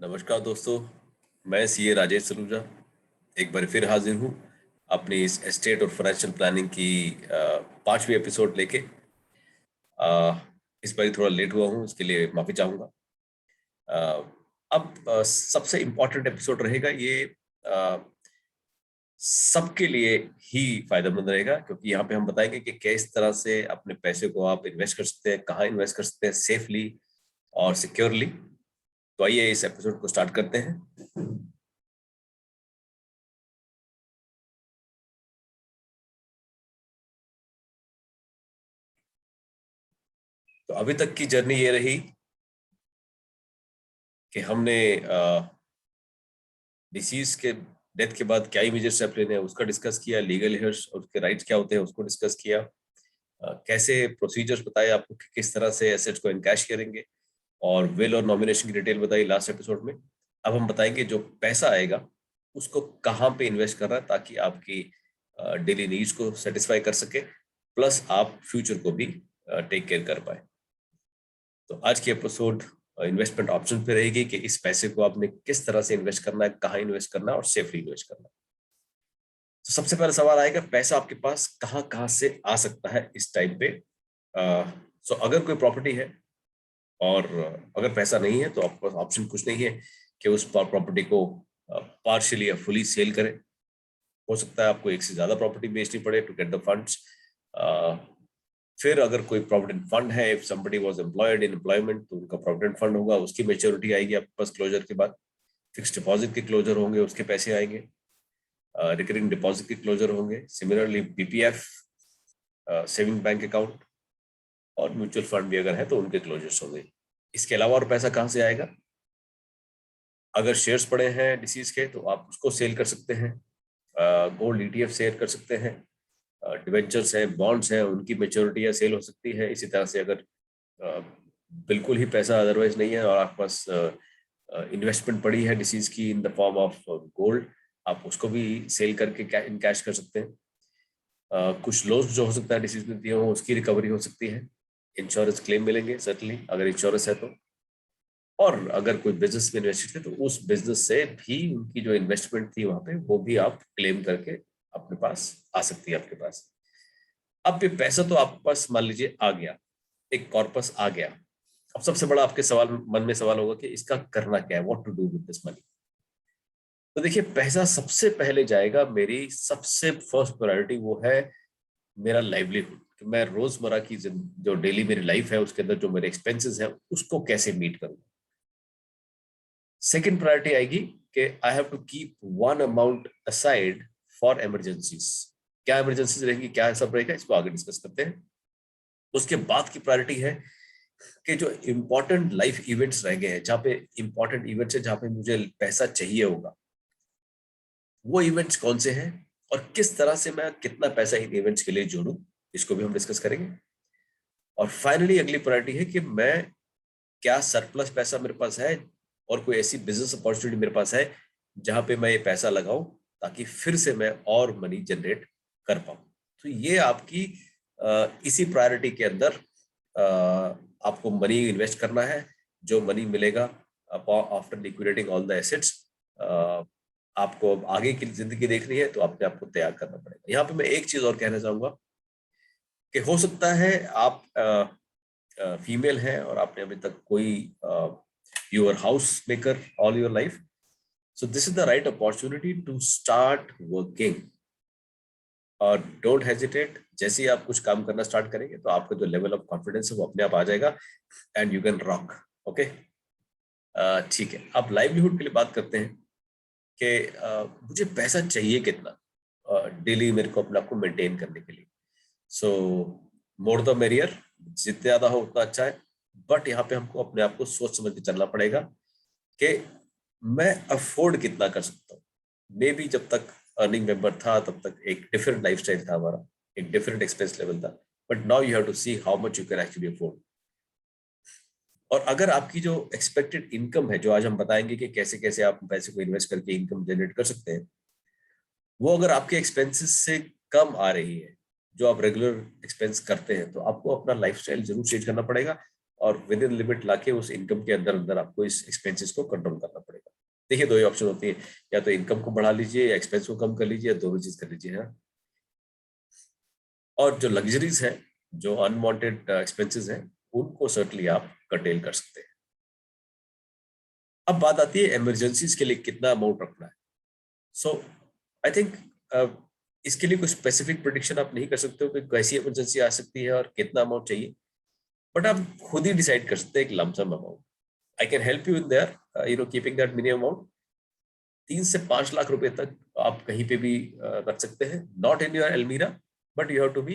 नमस्कार दोस्तों, मैं सीए राजेश सलूजा एक बार फिर हाजिर हूँ अपनी इस एस्टेट और फाइनेंशियल प्लानिंग की 5वीं एपिसोड लेके। अ, इस बार थोड़ा लेट हुआ हूँ, इसके लिए माफ़ी चाहूँगा। अब सबसे इम्पोर्टेंट एपिसोड रहेगा ये। अ, सबके लिए ही फायदेमंद रहेगा, क्योंकि यहाँ पे हम बताएंगे कि किस तरह से अपने पैसे को आप इन्वेस्ट कर सकते हैं, कहाँ इन्वेस्ट कर सकते हैं सेफली और सिक्योरली। तो आइए इस एपिसोड को स्टार्ट करते हैं। तो अभी तक की जर्नी ये रही कि हमने डिसीज के डेथ के बाद क्या इमीडिएट स्टेप लेने हैं उसका डिस्कस किया, लीगल हेयर्स और उसके राइट्स क्या होते हैं उसको डिस्कस किया, कैसे प्रोसीजर्स बताए आपको कि किस तरह से एसेट्स को इनकैश करेंगे, और विल और नॉमिनेशन की डिटेल बताई लास्ट एपिसोड में। अब हम बताएंगे जो पैसा आएगा उसको कहाँ पे इन्वेस्ट करना है ताकि आपकी डेली नीड्स को सेटिस्फाई कर सके, प्लस आप फ्यूचर को भी टेक केयर कर पाए। तो आज की एपिसोड इन्वेस्टमेंट ऑप्शन पे रहेगी कि इस पैसे को आपने किस तरह से इन्वेस्ट करना है, कहाँ इन्वेस्ट करना है और सेफली इन्वेस्ट करना है। तो सबसे पहला सवाल आएगा, पैसा आपके पास कहाँ कहाँ से आ सकता है इस टाइम पे। सो अगर कोई प्रॉपर्टी है और अगर पैसा नहीं है तो आपके पास ऑप्शन कुछ नहीं है कि उस प्रॉपर्टी को पार्शियली या फुली सेल करें। हो सकता है आपको एक से ज्यादा प्रॉपर्टी बेचनी पड़े टू गेट द फंड्स। फिर अगर कोई प्रोविडेंट फंड है, if somebody was employed in employment, तो उनका प्रोविडेंट फंड होगा, उसकी मेच्योरिटी आएगी आपके पास क्लोजर के बाद। फिक्स डिपॉजिट के क्लोजर होंगे, उसके पैसे आएंगे। रिकरिंग डिपॉजिट के क्लोजर होंगे, similarly BPF, saving bank account और म्यूचुअल फंड भी अगर है तो उनके क्लोजर्स होंगे। इसके अलावा और पैसा कहाँ से आएगा? अगर शेयर्स पड़े हैं डिसीज के तो आप उसको सेल कर सकते हैं, गोल्ड ईटीएफ सेल कर सकते हैं, डिवेंचर्स हैं, बॉन्ड्स हैं, उनकी मेच्योरिटी या सेल हो सकती है। इसी तरह से अगर बिल्कुल ही पैसा अदरवाइज नहीं है और आपके पास इन्वेस्टमेंट पड़ी है डिसीज की in the form of gold, आप उसको भी सेल करके इन कैश कर सकते हैं। कुछ लॉस जो हो सकता है डिसीज में दिए हो उसकी रिकवरी हो सकती है, इंश्योरेंस क्लेम मिलेंगे सर्टनली अगर इंश्योरेंस है तो। और अगर कोई बिजनेस में इन्वेस्टेड है तो उस बिजनेस से भी उनकी जो इन्वेस्टमेंट थी वहां पे वो भी आप क्लेम करके अपने पास आ सकती है आपके पास। अब ये पैसा तो आपके पास मान लीजिए आ गया, एक कॉर्पस आ गया। अब सबसे बड़ा आपके सवाल मन में सवाल होगा कि इसका करना क्या है, what to do with this money. तो देखिए, पैसा सबसे पहले जाएगा, मेरी सबसे फर्स्ट प्रायोरिटी वो है मेरा लाइवलीहुड, कि मैं रोजमर्रा की जो डेली मेरी लाइफ है उसके अंदर जो मेरे एक्सपेंसेस है उसको कैसे मीट करूँ। सेकेंड प्रायोरिटी आएगी कि I have to keep one amount aside for emergencies. क्या इमरजेंसीज रहेंगी, क्या सब रहेगा, इसको आगे डिस्कस करते हैं। उसके बाद की प्रायोरिटी है कि जो इंपॉर्टेंट लाइफ इवेंट्स रह गए हैं, जहाँ पे इंपॉर्टेंट इवेंट्स है जहाँ पे मुझे पैसा चाहिए होगा, वो इवेंट्स कौन से हैं और किस तरह से मैं कितना पैसा इन इवेंट्स के लिए जोड़ूं, इसको भी हम डिस्कस करेंगे। और फाइनली अगली प्रायोरिटी है कि मैं क्या सरप्लस पैसा मेरे पास है और कोई ऐसी बिजनेस अपॉर्चुनिटी मेरे पास है जहां पे मैं ये पैसा लगाऊं ताकि फिर से मैं और मनी जनरेट कर पाऊं। तो ये आपकी इसी प्रायोरिटी के अंदर आपको मनी इन्वेस्ट करना है। जो मनी मिलेगा after liquidating all the assets, आपको अब आगे की जिंदगी देखनी है तो अपने आप को तैयार करना पड़ेगा। यहाँ पे मैं एक चीज और कहना चाहूंगा कि हो सकता है आप फीमेल हैं और आपने अभी तक कोई you're house maker all your life, so this is the right opportunity to start working. और डोंट हेजिटेट, जैसे ही आप कुछ काम करना स्टार्ट करेंगे तो आपका जो लेवल ऑफ कॉन्फिडेंस है वो अपने आप आ जाएगा and you can rock. Okay, ठीक है। अब लाइवलीहुड के लिए बात करते हैं कि मुझे पैसा चाहिए कितना डेली मेरे को अपने आप को मेंटेन करने के लिए। सो मोर द मेरियर, जितने ज्यादा हो उतना अच्छा है। बट यहाँ पे हमको अपने आप को सोच समझ के चलना पड़ेगा कि मैं अफोर्ड कितना कर सकता हूँ। मे बी जब तक अर्निंग मेंबर था तब तक एक डिफरेंट लाइफस्टाइल था हमारा, एक डिफरेंट एक्सपेंस लेवल था। But now you have to see how much you can actually afford. और अगर आपकी जो एक्सपेक्टेड इनकम है, जो आज हम बताएंगे कि कैसे कैसे आप पैसे को इन्वेस्ट करके इनकम जनरेट कर सकते हैं, वो अगर आपके एक्सपेंसेस से कम आ रही है, जो आप रेगुलर एक्सपेंस करते हैं, तो आपको अपना लाइफस्टाइल जरूर चेंज करना पड़ेगा और विद इन लिमिट लाके उस इनकम के अंदर अंदर आपको इस एक्सपेंसेस को कंट्रोल करना पड़ेगा। देखिए दो ही ऑप्शन होती है, या तो इनकम को बढ़ा लीजिए या एक्सपेंस को कम कर लीजिए, या दोनों चीज कर लीजिए है। और जो लग्जरीज है, जो अनवांटेड एक्सपेंसेस हैं, उनको सर्टनली आप कर्टेल कर सकते हैं। अब बात आती है इमरजेंसीज के लिए कितना अमाउंट रखना है। सो आई थिंक इसके लिए कोई स्पेसिफिक प्रेडिक्शन आप नहीं कर सकते हो कि कैसी इमरजेंसी आ सकती है और कितना अमाउंट चाहिए, बट आप खुद ही डिसाइड कर सकते हैं एक lump sum amount. I can help you in their keeping that minimum amount. 3 से 5 लाख रुपए तक आप कहीं पे भी रख सकते हैं, नॉट इन योर अलमीरा, but you have to be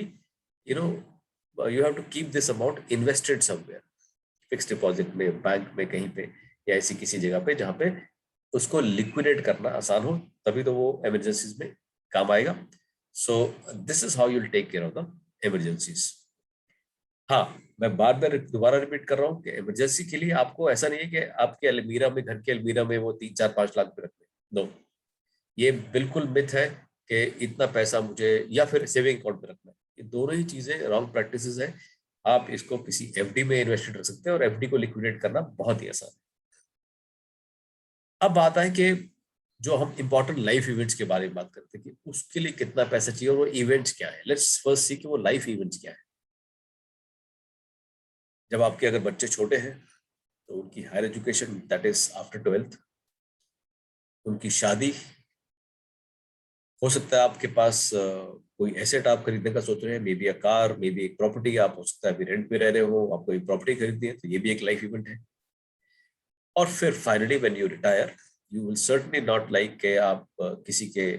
you have to keep this amount invested somewhere, fix deposit में, बैंक में, कहीं पे, या ऐसी किसी जगह पे जहाँ पे उसको लिक्विडेट करना आसान हो, तभी तो वो इमरजेंसीज में काम आएगा। So this is how you will take care of the emergencies. हाँ, मैं बार बार दोबारा रिपीट कर रहा हूँ कि इमरजेंसी के लिए आपको ऐसा नहीं है कि आपके अलमीरा में, घर के अलमीरा में वो 3, 4, 5 लाख पे रखने। नो, ये बिल्कुल मिथ है कि इतना पैसा मुझे, या फिर सेविंग अकाउंट में रखना है। ये दोनों ही चीजें रॉन्ग प्रैक्टिसेस है। आप इसको किसी एफडी में इन्वेस्टेड रख सकते हैं, और एफडी को लिक्विडेट करना बहुत ही आसान है। अब बात है कि जो हम इंपॉर्टेंट लाइफ इवेंट्स के बारे में बात करते हैं कि उसके लिए कितना पैसा चाहिए और वो इवेंट्स क्या है। लेट्स फर्स्ट सी कि वो लाइफ इवेंट्स क्या है। जब आपके अगर बच्चे छोटे हैं तो उनकी higher education, that is after 12th, उनकी शादी, हो सकता है आपके पास कोई एसेट आप खरीदने का सोच रहे हैं, may be a car, may be एक प्रॉपर्टी। आप हो सकता है अभी रेंट पे रह रहे हो, आपको एक प्रॉपर्टी खरीदनी है, तो ये भी एक लाइफ इवेंट है। और फिर finally when you retire, you will certainly not like के आप किसी के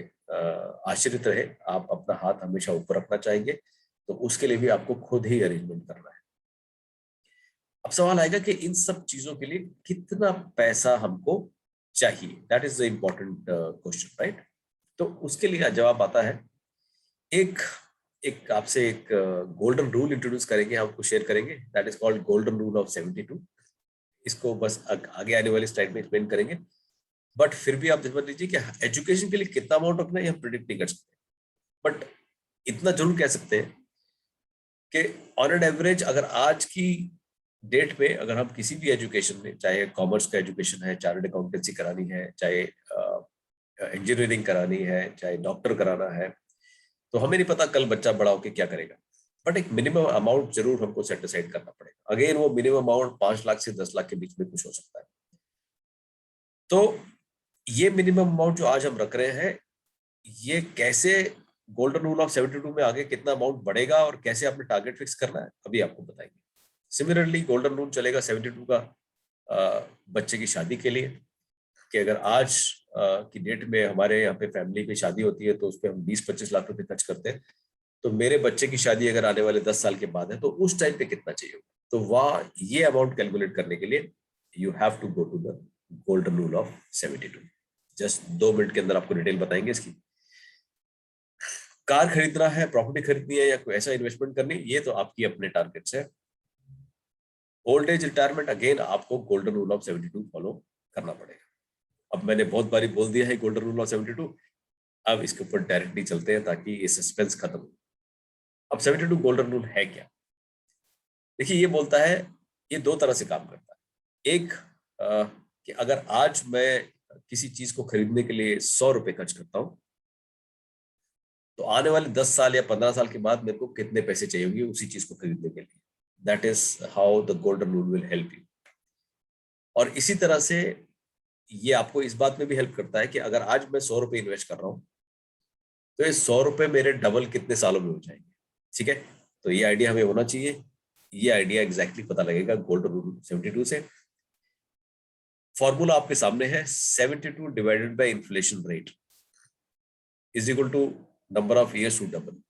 आश्रित रहे, आप अपना हाथ हमेशा ऊपर रखना चाहेंगे, तो उसके लिए भी आपको खुद ही अरेंजमेंट करना है। अब सवाल आएगा कि इन सब चीजों के लिए कितना पैसा हमको चाहिए, that is the important question, right. तो उसके लिए जवाब आता है, एक एक आपसे एक गोल्डन रूल इंट्रोड्यूस करेंगे, आपको शेयर करेंगे, that is called golden rule of 72। इसको बस आगे आने वाली स्लाइड में एक्सप्लेन करेंगे, बट फिर भी आप समझ लीजिए कि एजुकेशन के लिए कितना अमाउंट रखना है हम प्रिडिक्ट नहीं कर सकते, बट इतना जरूर कह सकते हैं कि ऑन एन एवरेज अगर आज की डेट में अगर हम किसी भी एजुकेशन में, चाहे कॉमर्स का एजुकेशन है, चार्टर्ड अकाउंटेंसी करानी है, चाहे इंजीनियरिंग करानी है, चाहे डॉक्टर कराना है, तो हमें नहीं पता कल बच्चा बड़ा होकर क्या करेगा, बट एक मिनिमम अमाउंट जरूर हमको सेट असाइड करना पड़ेगा। अगेन वो मिनिमम अमाउंट 5 लाख से 10 लाख के बीच में कुछ हो सकता है। तो ये मिनिमम अमाउंट जो आज हम रख रहे हैं, ये कैसे गोल्डन रूल ऑफ 72 में आगे कितना अमाउंट बढ़ेगा और कैसे आपने टारगेट फिक्स करना है, अभी आपको बताएंगे। सिमिलरली गोल्डन रूल चलेगा 72 का बच्चे की शादी के लिए, कि अगर आज की डेट में हमारे यहाँ पे फैमिली में शादी होती है तो उस पर हम 20-25 लाख रुपए खर्च करते हैं, तो मेरे बच्चे की शादी अगर आने वाले 10 साल के बाद है तो उस टाइम पे कितना चाहिए। तो वह ये अमाउंट कैलकुलेट करने के लिए you have to go to the golden rule of 72। Just 2 minute के अंदर आपको डिटेल बताएंगे इसकी। कार खरीदना है, प्रॉपर्टी खरीदनी है, या कोई ऐसा इन्वेस्टमेंट करनी, ये तो आपकी अपने टारगेट्स है। ओल्ड एज रिटायरमेंट, अगेन आपको गोल्डन रूल ऑफ 72 फॉलो करना पड़ेगा। अब मैंने बहुत बारी बोल दिया है गोल्डन रूल ऑफ 72, अब इसके ऊपर डायरेक्टली चलते हैं ताकि ये सस्पेंस खत्म हो। अब 72 गोल्डन रूल है क्या? देखिए, ये बोलता है, ये दो तरह से काम करता है। एक कि अगर आज मैं किसी चीज को खरीदने के लिए 100 रुपए खर्च करता हूं, तो आने वाले 10 साल या 15 साल के बाद मेरे को कितने पैसे चाहिए होंगे उसी चीज को खरीदने के लिए। That is how the golden rule will help you. और इसी तरह से ये आपको इस बात में भी हेल्प करता है कि अगर आज मैं 100 रुपए इन्वेस्ट कर रहा हूँ, तो ये 100 रुपए मेरे डबल कितने सालों में हो जाएंगे। ठीक है, तो ये आइडिया हमें होना चाहिए। ये आइडिया एग्जैक्टली पता लगेगा गोल्डन रूल 72 से। फॉर्मूला आपके सामने है, 72 divided by inflation rate is equal to number of years to double.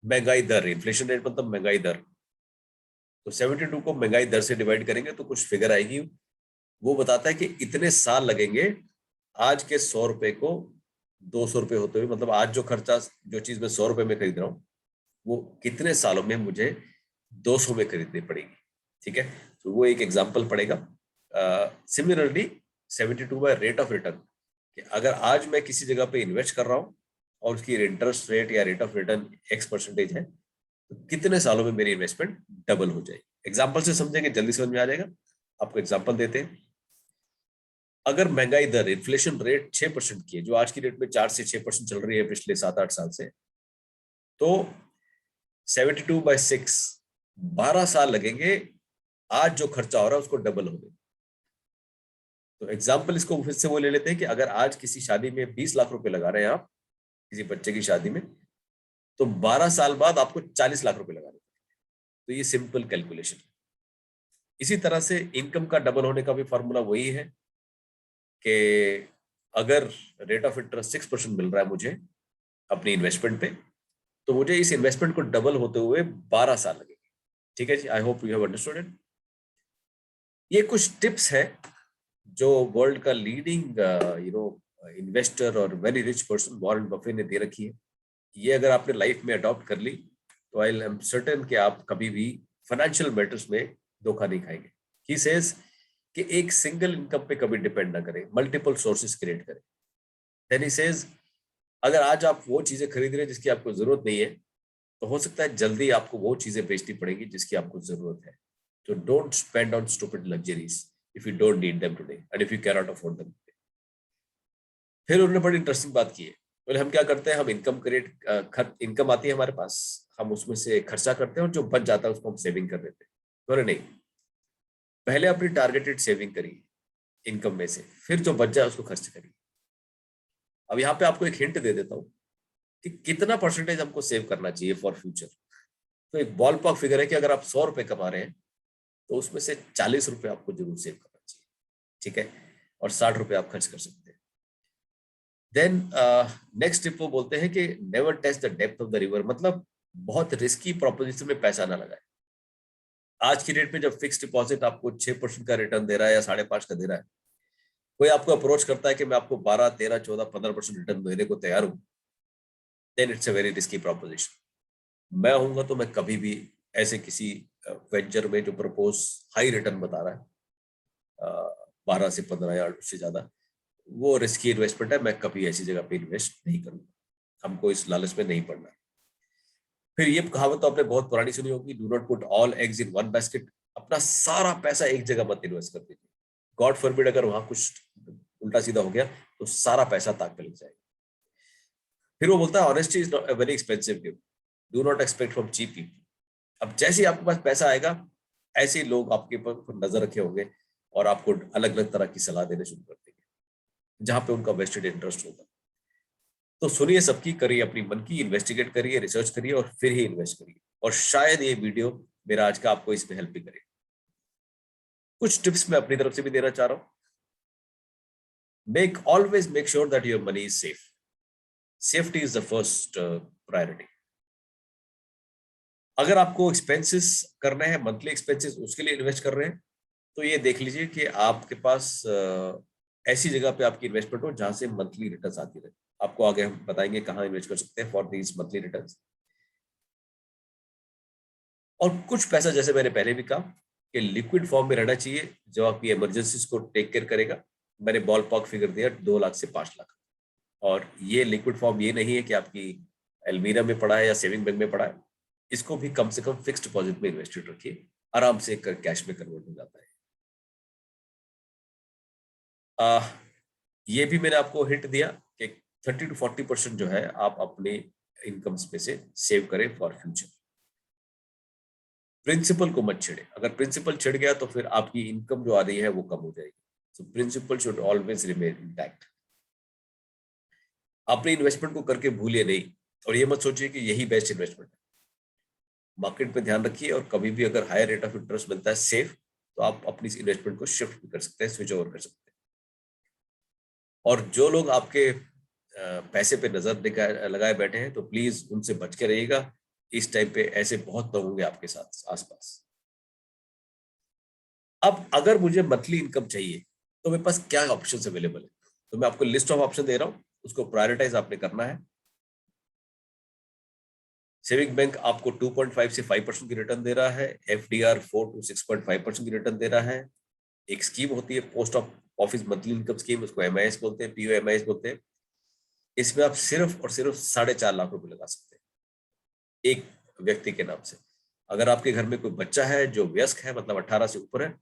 महंगाई दर, इन्फ्लेशन रेट मतलब महंगाई दर, तो 72 को महंगाई दर से डिवाइड करेंगे तो कुछ फिगर आएगी। वो बताता है कि इतने साल लगेंगे आज के 100 रुपए को 200 रुपए होते हुए, मतलब आज जो खर्चा, जो चीज मैं 100 रुपए में खरीद रहा हूँ, वो कितने सालों में मुझे 200 में खरीदनी पड़ेगी। ठीक है, तो वो एक एग्जाम्पल पड़ेगा। Similarly 72 by rate of return, कि अगर आज मैं किसी जगह पे इन्वेस्ट कर रहा हूँ और उसकी इंटरेस्ट रेट या रेट ऑफ रिटर्न X% है, तो कितने सालों में मेरी इन्वेस्टमेंट डबल हो जाएगी। एग्जाम्पल से समझेंगे जल्दी समझ में आ जाएगा। आपको एग्जाम्पल देते हैं। अगर महंगाई दर, इन्फ्लेशन रेट 6% की है, जो आज की डेट में 4 से 6% चल रही है पिछले 7-8 साल से, तो 72/6, 12 साल लगेंगे आज जो खर्चा हो रहा है उसको डबल होने। तो एग्जाम्पल इसको फिर से वो ले लेते हैं कि अगर आज किसी शादी में 20 लाख रुपए लगा रहे हैं आप, किसी बच्चे की शादी में, तो 12 साल बाद आपको 40 लाख रुपए लगाने। तो ये सिंपल कैलकुलेशन है। इसी तरह से इनकम का डबल होने का भी फॉर्मूला वही है कि अगर रेट ऑफ इंटरेस्ट 6% मिल रहा है मुझे अपनी इन्वेस्टमेंट पे, तो मुझे इस इन्वेस्टमेंट को डबल होते हुए 12 साल लगेंगे। ठीक है जी, I hope you have understood it. ये कुछ टिप्स है जो वर्ल्ड का लीडिंग इन्वेस्टर और very rich person Warren Buffett ने दे रखी है। ये अगर आपने लाइफ में अडॉप्ट कर ली तो आई एम सर्टेन कि आप कभी भी फाइनेंशियल मैटर्स में धोखा नहीं खाएंगे। ही सेज कि एक सिंगल इनकम पे कभी डिपेंड ना करें, मल्टीपल सोर्सेस क्रिएट करें। देन ही सेज अगर आज आप वो चीजें खरीद रहे हैं जिसकी आपको जरूरत नहीं है, तो हो सकता है जल्दी आपको वो चीजें बेचनी पड़ेगी जिसकी आपको जरूरत है। तो don't spend on stupid luxuries if you don't need them today and if you can not afford them. फिर उन्होंने बड़ी इंटरेस्टिंग बात की है। बोले हम क्या करते हैं, हम इनकम आती है हमारे पास, हम उसमें से खर्चा करते हैं और जो बच जाता है उसको हम सेविंग कर देते हैं। बोले नहीं, पहले अपनी टारगेटेड सेविंग करिए इनकम में से, फिर जो बच जाए उसको खर्च करिए। अब यहाँ पे आपको एक हिंट दे देता हूँ कि कितना परसेंटेज हमको सेव करना चाहिए फॉर फ्यूचर। तो एक बॉल पॉक फिगर है कि अगर आप 100 रुपए कमा रहे हैं तो उसमें से 40 रुपए आपको जरूर सेव करना चाहिए। ठीक है, और 60 रुपए आप खर्च कर सकते हैं। देन नेक्स्ट टिप वो बोलते हैं कि never test the depth of the river, मतलब बहुत रिस्की प्रोपोजिशन में पैसा ना लगाए। आज की डेट में जब फिक्स डिपॉजिट आपको 6% का रिटर्न दे रहा है या 5.5 का दे रहा है, कोई आपको अप्रोच करता है कि मैं आपको 12, 13, 14, 15% रिटर्न देने को तैयार हूं, then it's a very risky proposition. मैं हूंगा तो मैं कभी भी ऐसे किसी वेंचर में जो प्रपोज हाई रिटर्न बता रहा है 12 से 15 या उससे ज्यादा, वो रिस्की इन्वेस्टमेंट है, मैं कभी ऐसी जगह पे इन्वेस्ट नहीं करूंगा। हमको इस लालच में नहीं पड़ना। फिर ये कहावत तो आपने बहुत पुरानी सुनी होगी, do not put all eggs in one basket. अपना सारा पैसा एक जगह मत इन्वेस्ट कर दीजिए। गॉड फॉरबिड अगर वहां कुछ उल्टा सीधा हो गया तो सारा पैसा ताक पे लग जाएगा। फिर वो बोलता है honesty is not a very expensive gift, do not expect from cheap people. अब जैसे ही आपके पास पैसा आएगा, ऐसे ही लोग आपके ऊपर नजर रखे होंगे और आपको अलग अलग तरह की सलाह देने शुरू कर देंगे जहां पे उनका वेस्टेड इंटरेस्ट होगा। तो सुनिए सबकी, करिए अपनी मन की, इन्वेस्टिगेट करिए, रिसर्च करिए और फिर ही इन्वेस्ट करिए। और शायद ये वीडियो मेरा आज का आपको इसमें हेल्प भी करे। कुछ टिप्स मैं अपनी तरफ से भी देना चाह रहा हूं। Always make sure that your money is safe. Safety is the first priority. अगर आपको एक्सपेंसेस करने हैं, मंथली एक्सपेंसेस, उसके लिए इन्वेस्ट कर रहे हैं, तो ये देख लीजिए कि आपके पास ऐसी जगह पे आपकी इन्वेस्टमेंट हो जहां से मंथली रिटर्न्स आती रहे। आपको आगे हम बताएंगे कहाँ इन्वेस्ट कर सकते हैं फॉर दीज मंथली रिटर्न्स। और कुछ पैसा, जैसे मैंने पहले भी कहा, कि लिक्विड फॉर्म में रहना चाहिए जो आपकी इमरजेंसीज को टेक केयर करेगा। मैंने बॉल पॉक फिगर दिया 2 लाख से 5 लाख। और ये लिक्विड फॉर्म ये नहीं है कि आपकी एल्मीरा में पड़ा है या सेविंग बैंक में पड़ा है। इसको भी कम से कम फिक्स डिपॉजिट में इन्वेस्टेड रखिए, आराम से कैश में कन्वर्ट हो जाता है। ये भी मैंने आपको हिंट दिया कि 30 to 40% जो है आप अपने इनकम्स में से सेव करें फॉर फ्यूचर। प्रिंसिपल को मत छेड़े। अगर प्रिंसिपल छिड़ गया तो फिर आपकी इनकम जो आ रही है वो कम हो जाएगी। So principal should always remain intact. अपने इन्वेस्टमेंट को करके भूलिए नहीं, और ये मत सोचिए कि यही बेस्ट इन्वेस्टमेंट है। मार्केट पे ध्यान रखिए, और कभी भी अगर हायर रेट ऑफ इंटरेस्ट मिलता है सेफ, तो आप अपनी इन्वेस्टमेंट को शिफ्ट भी कर सकते हैं, स्विच ओवर कर सकते हैं। और जो लोग आपके पैसे पे नजर लगाए बैठे हैं, तो प्लीज उनसे बच के रहिएगा। इस टाइम पे ऐसे बहुत लोग होंगे आपके साथ आसपास। अब अगर मुझे मंथली इनकम चाहिए तो मेरे पास क्या ऑप्शन अवेलेबल है, तो मैं आपको लिस्ट ऑफ ऑप्शन दे रहा हूँ, उसको प्रायोरिटाइज आपने करना है। सेविंग बैंक आपको 2.5 से 5% की रिटर्न दे रहा है। एफडीआर 4 to 6.5% की रिटर्न दे रहा है। एक स्कीम होती है post office monthly income scheme, उसको एमआईएस बोलते हैं, पीओएमआईएस बोलते हैं। इसमें आप सिर्फ और सिर्फ 4.5 लाख रुपए लगा सकते हैं एक व्यक्ति के नाम से। अगर आपके घर में कोई बच्चा है जो वयस्क है, मतलब 18 से ऊपर है,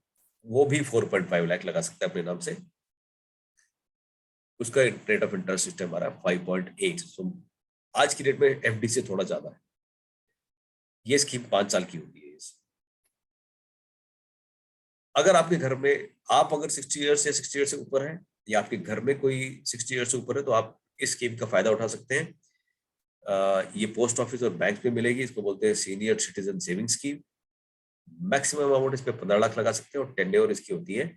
वो भी 4.5 लाख लगा सकता है अपने नाम से। उसका रेट ऑफ इंटरेस्ट सिस्टम हमारा 5.8। सो आज की डेट में एफडी से थोड़ा ज्यादा है। ये स्कीम 5 साल की होती है। अगर आपके घर में, आप अगर 60 ईयर्स या 60 ईयर्स से ऊपर है, या आपके घर में कोई 60 ईयर्स से ऊपर है, तो आप इस स्कीम का फायदा उठा सकते हैं। ये पोस्ट ऑफिस और बैंक में मिलेगी। इसको बोलते हैं senior citizen saving scheme. Maximum amount इस पे 15 लाख लगा सकते हैं और टेन्योर इसकी होती है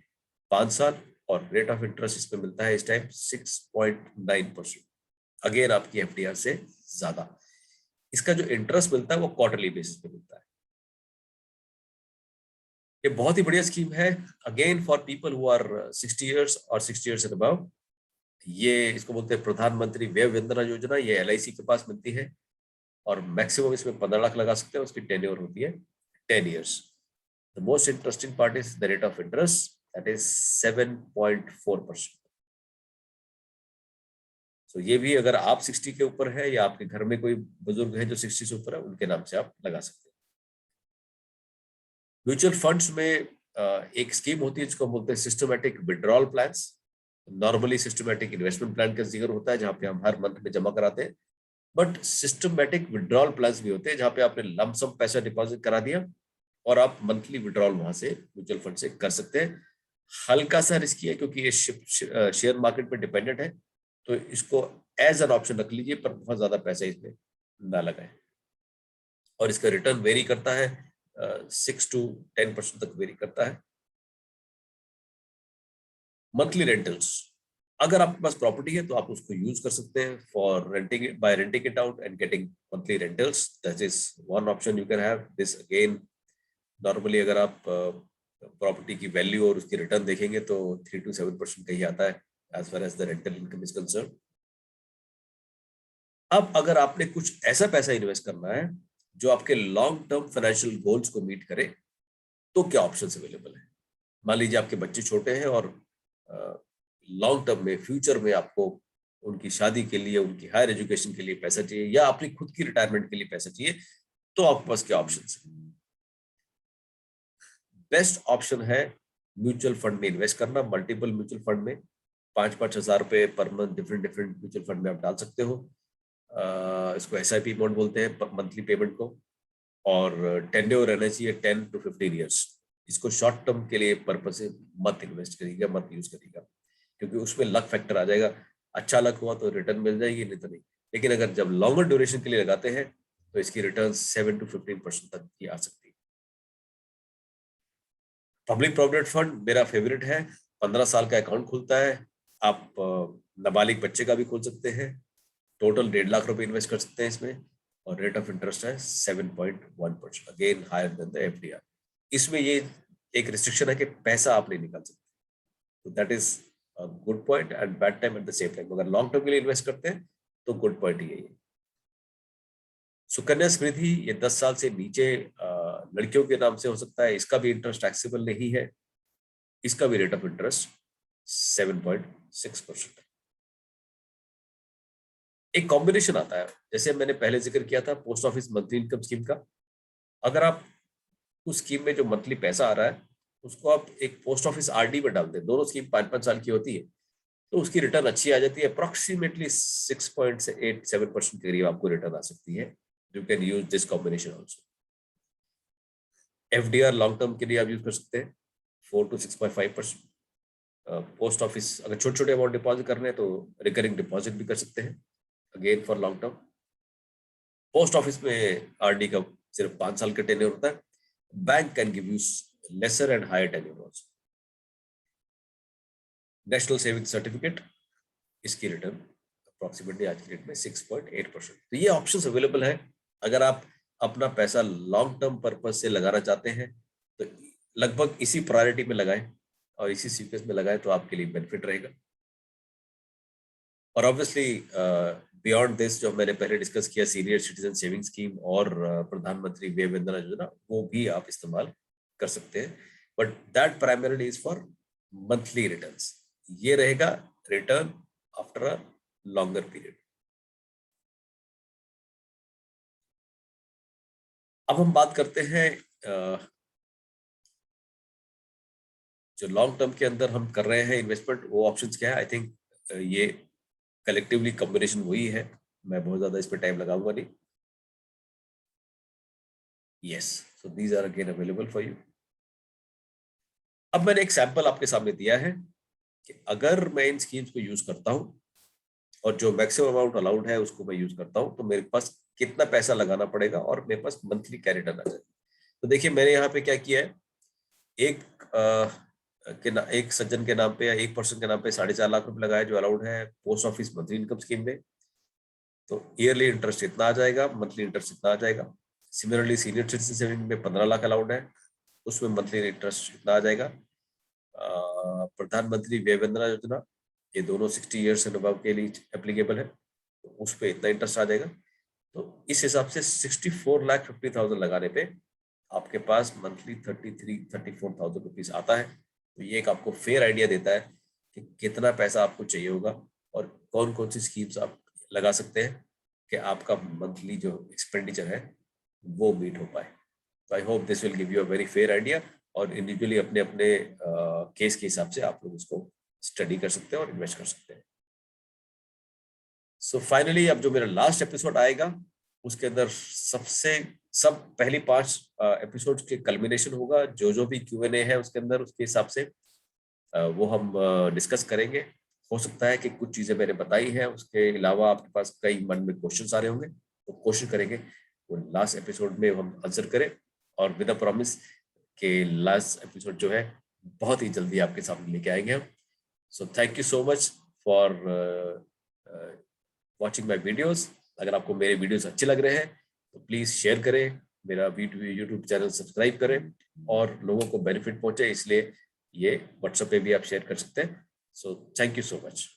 5 साल। और रेट ऑफ इंटरेस्ट इस पे मिलता है इस टाइम 6.9%। अगेन आपकी एफडीआर से ज्यादा। इसका जो इंटरेस्ट मिलता है वो क्वार्टरली बेसिस पे मिलता है। ये बहुत ही बढ़िया स्कीम है, again for people who are 60 years और 60 ईयर्स एंड अबव। ये इसको बोलते हैं प्रधानमंत्री वय वंदना योजना। ये एलआईसी के पास मिलती है और मैक्सिमम इसमें 15 लाख लगा सकते हैं। उसकी टेन्योर होती है 10 years. The most interesting part is the rate of interest, that is 7.4%। सो ये भी अगर आप 60 के ऊपर है या आपके घर में कोई बुजुर्ग है जो 60 से ऊपर है, उनके नाम से आप लगा सकते हैं। म्यूचुअल फंड्स में एक स्कीम होती है जिसको बोलते हैं systematic withdrawal plans. Normally systematic investment plan का जिक्र होता है जहां पे हम हर मंथ में जमा कराते हैं, बट सिस्टमैटिक विड्रॉल प्लान्स भी होते हैं जहां पे आपने लमसम पैसा डिपॉजिट करा दिया और आप मंथली विड्रॉल वहां से म्यूचुअल फंड से कर सकते हैं। हल्का सा रिस्की है क्योंकि ये शेयर मार्केट पे डिपेंडेंट है, तो इसको एज एन ऑप्शन रख लीजिए, पर बहुत ज्यादा पैसा इसमें ना लगाए। और इसका रिटर्न वेरी करता है, 6 to 10% तक वेरी करता है। मंथली रेंटल्स, अगर आपके पास प्रॉपर्टी है तो आप उसको यूज कर सकते हैं for renting it, by renting it out and getting monthly rentals. That is one option you can have this. Again normally अगर आप प्रॉपर्टी की वैल्यू और उसकी रिटर्न देखेंगे तो 3 to 7% का ही आता है as far as the rental income is concern. अब अगर आपने कुछ ऐसा पैसा इन्वेस्ट करना है जो आपके लॉन्ग टर्म फाइनेंशियल गोल्स को मीट करे, तो क्या ऑप्शंस अवेलेबल है? मान लीजिए आपके बच्चे छोटे हैं और लॉन्ग टर्म में, फ्यूचर में आपको उनकी शादी के लिए, उनकी हायर एजुकेशन के लिए पैसा चाहिए या अपनी खुद की रिटायरमेंट के लिए पैसा चाहिए, तो आपके पास क्या ऑप्शंस है? बेस्ट ऑप्शन है म्यूचुअल फंड में इन्वेस्ट करना। मल्टीपल म्यूचुअल फंड में 5-5 हजार रुपए per month different different mutual fund में आप डाल सकते हो। इसको एसआईपी मोड बोलते हैं मंथली पेमेंट को। और टेन्योर रहना चाहिए 10 to 15 ईयर्स। इसको शॉर्ट टर्म के लिए पर्पज से मत इन्वेस्ट करिएगा, मत यूज करिएगा, क्योंकि उसमें लक फैक्टर आ जाएगा। अच्छा लक हुआ तो रिटर्न मिल जाएगी, नहीं तो नहीं। लेकिन अगर जब लॉन्गर ड्यूरेशन के लिए लगाते हैं तो इसकी रिटर्न 7 to 15% तक की आ सकती है। पब्लिक प्रोविडेंट फंड मेरा फेवरेट है। 15 साल का अकाउंट खुलता है। आप नाबालिग बच्चे का भी खोल सकते हैं। टोटल 1.5 लाख रुपए इन्वेस्ट कर सकते हैं इसमें और रेट ऑफ इंटरेस्ट है 7.1%। Again higher than the FDR. इसमें ये एक रिस्ट्रिक्शन है कि पैसा आप नहीं निकाल सकते, तो that is good point and bad time at the same time. अगर लॉन्ग टर्म के लिए इन्वेस्ट करते हैं तो गुड पॉइंट ही है। सुकन्या समृद्धि ये 10 साल से नीचे लड़कियों के नाम से हो सकता है। इसका भी इंटरेस्ट टैक्सेबल नहीं है। इसका भी रेट ऑफ इंटरेस्ट 7.6%। एक कॉम्बिनेशन आता है, जैसे मैंने पहले जिक्र किया था post office monthly income scheme का। अगर आप उस स्कीम में जो मंथली पैसा आ रहा है उसको आप एक पोस्ट ऑफिस आरडी में डाल दें, दोनों स्कीम 5-5 साल की होती है, तो उसकी रिटर्न अच्छी आ जाती है। अप्रोक्सीमेटली 6.87% के करीब आपको रिटर्न आ सकती है। You can use this combination also. FDR long term के लिए आप यूज कर सकते हैं 4 to 6.5%। पोस्ट ऑफिस अगर छोटे छोटे अमाउंट डिपॉजिट करने हैं तो रिकरिंग डिपॉजिट भी कर सकते हैं, again for long term. Post office में आरडी का सिर्फ 5 साल का टेन्योर होता है। Bank can give you lesser and higher tenure also. National saving certificate, इसकी रिटर्न अप्रोक्सीमेटली आज की डेट में 6.8%। तो ये ऑप्शंस अवेलेबल है। अगर आप अपना पैसा लॉन्ग टर्म पर्पज से लगाना चाहते हैं तो लगभग इसी प्रायोरिटी में लगाएं और इसी सीक्वेंस में लगाएं तो आपके लिए बेनिफिट रहेगा। और ऑब्वियसली बियॉन्ड दिस जो मैंने पहले डिस्कस किया, सीनियर सिटीजन सेविंग स्कीम और प्रधानमंत्री वय वंदना योजना, वो भी आप इस्तेमाल कर सकते हैं, but that primarily is for monthly returns. ये रहेगा return after a longer period. अब हम बात करते हैं जो लॉन्ग टर्म के अंदर हम कर रहे हैं इन्वेस्टमेंट, वो ऑप्शंस क्या है। आई थिंक ये कलेक्टिवली कॉम्बिनेशन वही है, मैं बहुत ज्यादा इस पे टाइम लगाऊंगा नहीं। Yes, so these are again available for you. अब मैंने एक सैंपल आपके सामने दिया है कि अगर मैं इन स्कीम्स को यूज करता हूं और जो मैक्सिमम अमाउंट अलाउड है उसको मैं यूज करता हूं, तो मेरे पास कितना पैसा लगाना पड़ेगा और मेरे पास मंथली क्या रिटर्न आ जाएगा। तो देखिए मैंने यहाँ पे क्या किया है, एक एक सज्जन के नाम पे या एक पर्सन के नाम पे 4.5 लाख रुपए लगाया जो अलाउड है post office monthly income scheme में। तो ईयरली इंटरेस्ट इतना आ जाएगा, मंथली इंटरेस्ट इतना आ जाएगा। सिमिलरली सीनियर सिटीजन सेविंग में 15 लाख अलाउड है, उसमें मंथली इंटरेस्ट इतना आ जाएगा। प्रधानमंत्री व्यय वंदना योजना, ये दोनों 60 ईयर्स एंड अबव के लिए एप्लीकेबल है, तो उस पर इतना इंटरेस्ट आ जाएगा। तो इस हिसाब से 64,50,000 लगाने पे आपके पास मंथली 34,000 रुपीज आता है। तो ये एक आपको फेयर आइडिया देता है कि कितना पैसा आपको चाहिए होगा और कौन कौन सी स्कीम्स आप लगा सकते हैं कि आपका मंथली जो एक्सपेंडिचर है वो मीट हो पाए। तो I hope this will give you a very fair idea, और इंडिविजुअली अपने अपने केस के हिसाब से आप लोग उसको स्टडी कर सकते हैं और इन्वेस्ट कर सकते हैं। सो फाइनली अब जो मेरा लास्ट एपिसोड आएगा उसके अंदर सब पहली 5 एपिसोड के कल्मिनेशन होगा, जो भी Q&A है उसके अंदर उसके हिसाब से वो हम डिस्कस करेंगे। हो सकता है कि कुछ चीजें मैंने बताई हैं उसके अलावा आपके पास कई मन में क्वेश्चंस आ रहे होंगे, तो कोशिश करेंगे वो लास्ट एपिसोड में हम आंसर करें, और विद अ प्रॉमिस कि लास्ट एपिसोड जो है बहुत ही जल्दी आपके सामने लेके आएंगे हम। So thank you so much for watching my videos. अगर आपको मेरे वीडियोज अच्छे लग रहे हैं तो प्लीज शेयर करें, मेरा यूट्यूब चैनल सब्सक्राइब करें, और लोगों को बेनिफिट पहुंचे इसलिए ये व्हाट्सएप पे भी आप शेयर कर सकते हैं। So thank you so much.